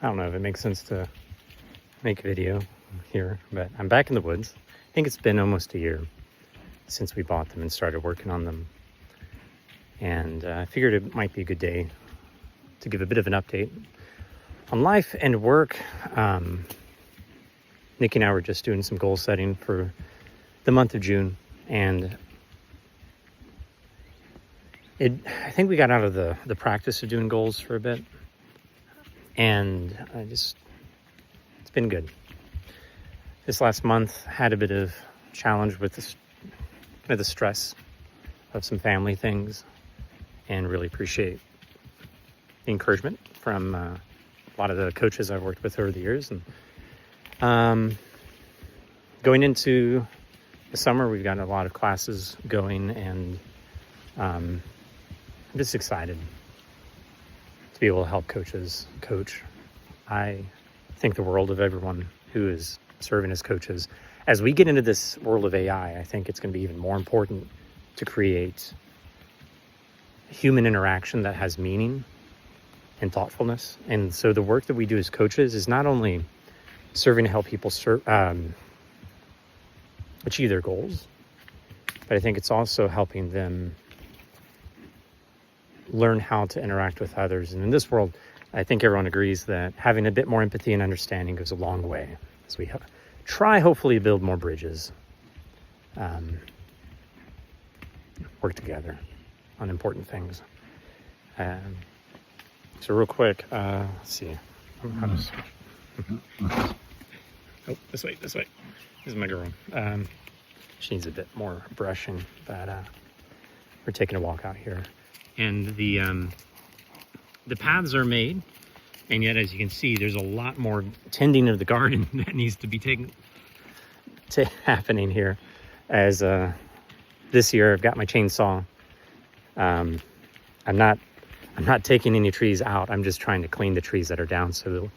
don't know if it makes sense to make a video here, but I'm back in the woods. I think it's been almost a year since we bought them and started working on them. And I figured it might be a good day to give a bit of an update on life and work. Nikki and I were just doing some goal setting for the month of June, and I think we got out of the practice of doing goals for a bit, and it's been good. This last month had a bit of challenge with the stress of some family things, and really appreciate the encouragement from a lot of the coaches I've worked with over the years. And going into the summer, we've got a lot of classes going, and I'm just excited to be able to help coaches coach. I think the world of everyone who is serving as coaches. As we get into this world of AI, I think it's going to be even more important to create human interaction that has meaning and thoughtfulness. And so the work that we do as coaches is not only serving to help people achieve their goals, but I think it's also helping them learn how to interact with others. And in this world, I think everyone agrees that having a bit more empathy and understanding goes a long way as we try, hopefully, to build more bridges, work together on important things. So real quick, let's see. How to switch. Oh, this way. This is my girl. She needs a bit more brushing, but we're taking a walk out here. And the paths are made, and yet, as you can see, there's a lot more tending of the garden that needs to be happening here. As this year, I've got my chainsaw. I'm not taking any trees out. I'm just trying to clean the trees that are down, so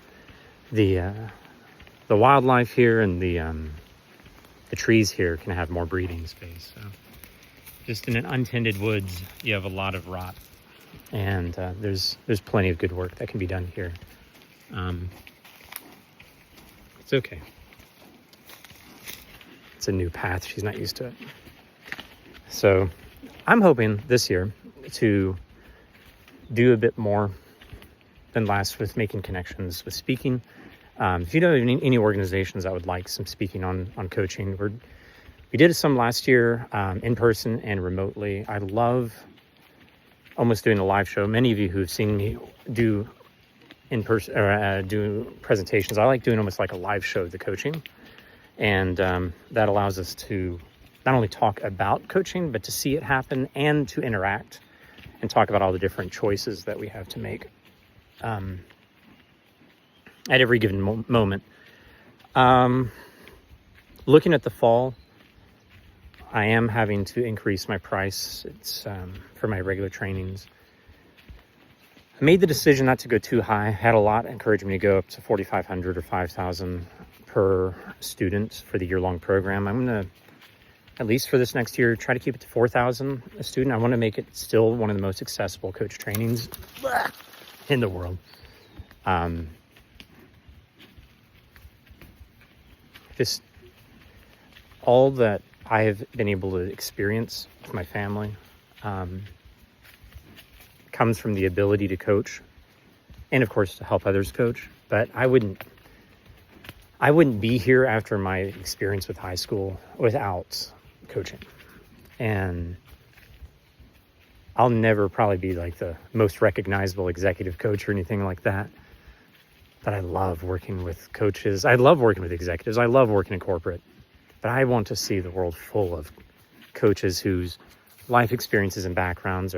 the wildlife here and the trees here can have more breathing space. So just in an untended woods, you have a lot of rot, and there's plenty of good work that can be done here. It's okay. It's a new path. She's not used to it. So I'm hoping this year to do a bit more than last with making connections with speaking. If you know any organizations that would like some speaking on coaching, we did some last year in person and remotely. I love almost doing a live show. Many of you who've seen me do in person or do presentations, I like doing almost like a live show of the coaching, and that allows us to not only talk about coaching, but to see it happen and to interact and talk about all the different choices that we have to make at every given moment. Looking at the fall, I am having to increase my price. It's for my regular trainings. I made the decision not to go too high. I had a lot encouraging me to go up to $4,500 or $5,000 per student for the year-long program. I'm going to, at least for this next year, try to keep it to $4,000 a student. I want to make it still one of the most accessible coach trainings in the world. Just all that I have been able to experience with my family comes from the ability to coach, and of course to help others coach. But I wouldn't be here after my experience with high school without coaching. And I'll never probably be like the most recognizable executive coach or anything like that. But I love working with coaches. I love working with executives. I love working in corporate. But I want to see the world full of coaches whose life experiences and backgrounds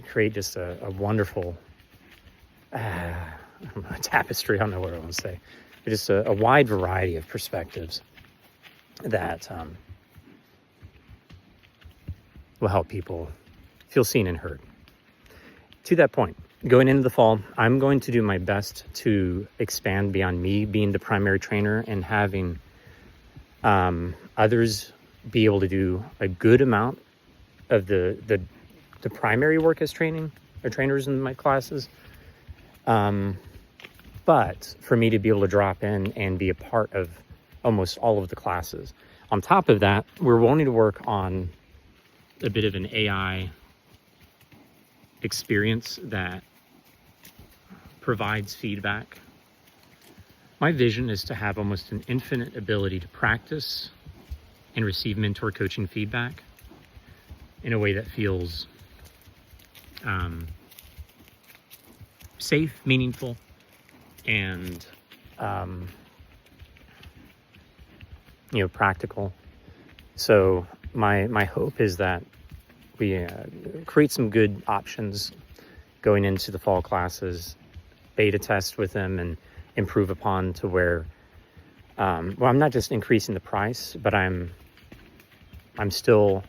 create just a wonderful tapestry. I don't know what I want to say. But just a wide variety of perspectives that will help people feel seen and heard. To that point, going into the fall, I'm going to do my best to expand beyond me being the primary trainer and having others be able to do a good amount of the primary work as training or trainers in my classes. but for me to be able to drop in and be a part of almost all of the classes. On top of that, we're wanting to work on a bit of an AI experience that provides feedback. My vision is to have almost an infinite ability to practice and receive mentor coaching feedback in a way that feels safe, meaningful, and practical. So my hope is that we create some good options going into the fall classes, beta test with them, and improve upon to where I'm not just increasing the price, but I'm still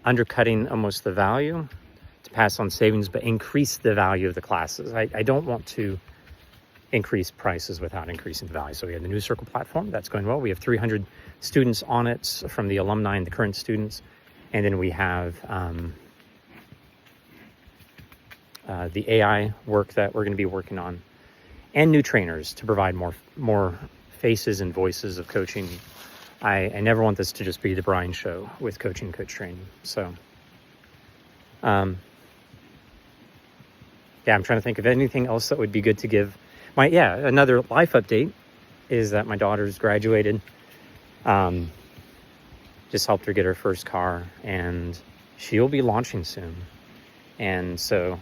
undercutting almost the value to pass on savings, but increase the value of the classes. I don't want to increase prices without increasing the value. So we have the New Circle platform that's going well. We have 300 students on it from the alumni and the current students. And then we have the AI work that we're going to be working on, and new trainers to provide more faces and voices of coaching. I never want this to just be the Brian Show with coaching, coach training. So, I'm trying to think of anything else that would be good to give. Another life update is that my daughter's graduated. Just helped her get her first car, and she'll be launching soon. And so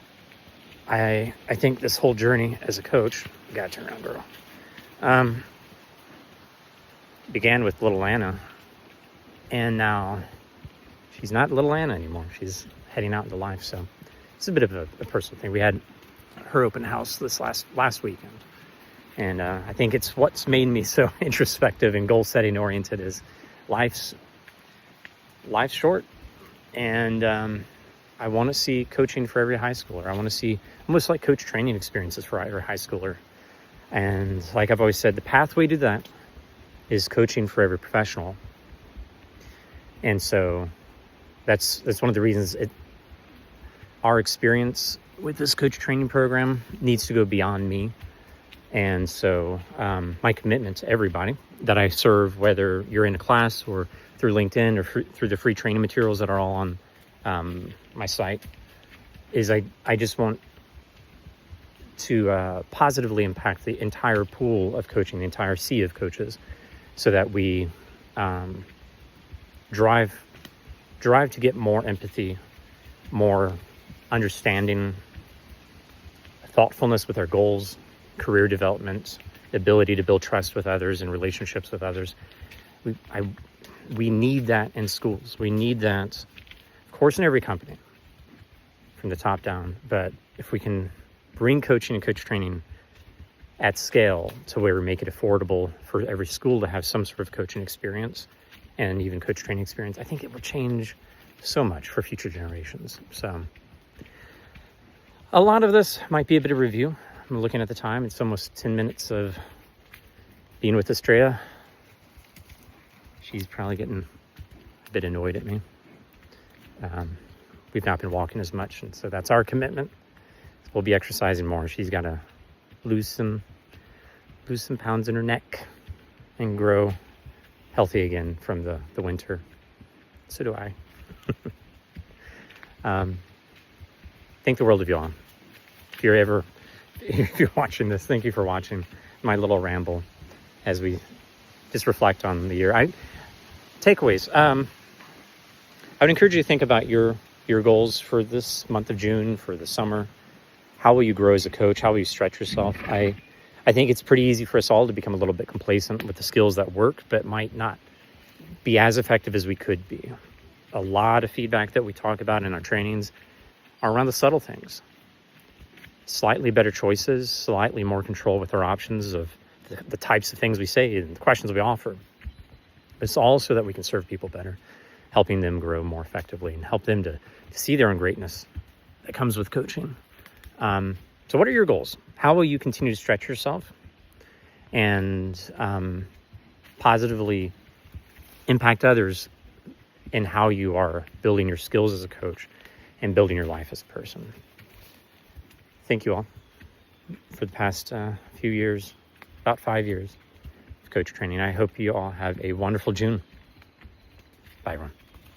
I think this whole journey as a coach, gotta turn around, girl, began with little Anna, and now she's not little Anna anymore. She's heading out into life. So it's a bit of a personal thing. We had her open house this last weekend, and I think it's what's made me so introspective and goal setting oriented is life's short, and I want to see coaching for every high schooler. I want to see almost like coach training experiences for every high schooler. And like I've always said, the pathway to that is coaching for every professional. And so that's one of the reasons our experience with this coach training program needs to go beyond me. And so my commitment to everybody that I serve, whether you're in a class or through LinkedIn or through the free training materials that are all on my site, is I just want to positively impact the entire pool of coaching, the entire sea of coaches, so that we drive to get more empathy, more understanding, thoughtfulness with our goals, career development, the ability to build trust with others and relationships with others. We need that in schools. We need that, of course, in every company from the top down. But if we can bring coaching and coach training at scale to where we make it affordable for every school to have some sort of coaching experience and even coach training experience, I think it will change so much for future generations. So a lot of this might be a bit of review. I'm looking at the time. It's almost 10 minutes of being with Estrella. She's probably getting a bit annoyed at me. We've not been walking as much, and so that's our commitment. We'll be exercising more. She's got to lose some pounds in her neck and grow healthy again from the winter. So do I. Think the world of you all. If you're watching this, thank you for watching my little ramble as we just reflect on the year. Takeaways. I would encourage you to think about your goals for this month of June, for the summer. How will you grow as a coach? How will you stretch yourself? I think it's pretty easy for us all to become a little bit complacent with the skills that work, but might not be as effective as we could be. A lot of feedback that we talk about in our trainings are around the subtle things. Slightly better choices, slightly more control with our options of the types of things we say and the questions we offer. It's all so that we can serve people better, helping them grow more effectively and help them to see their own greatness that comes with coaching. So what are your goals? How will you continue to stretch yourself and positively impact others in how you are building your skills as a coach and building your life as a person? Thank you all for the past few few years, about 5 years of coach training. I hope you all have a wonderful June. Bye, everyone.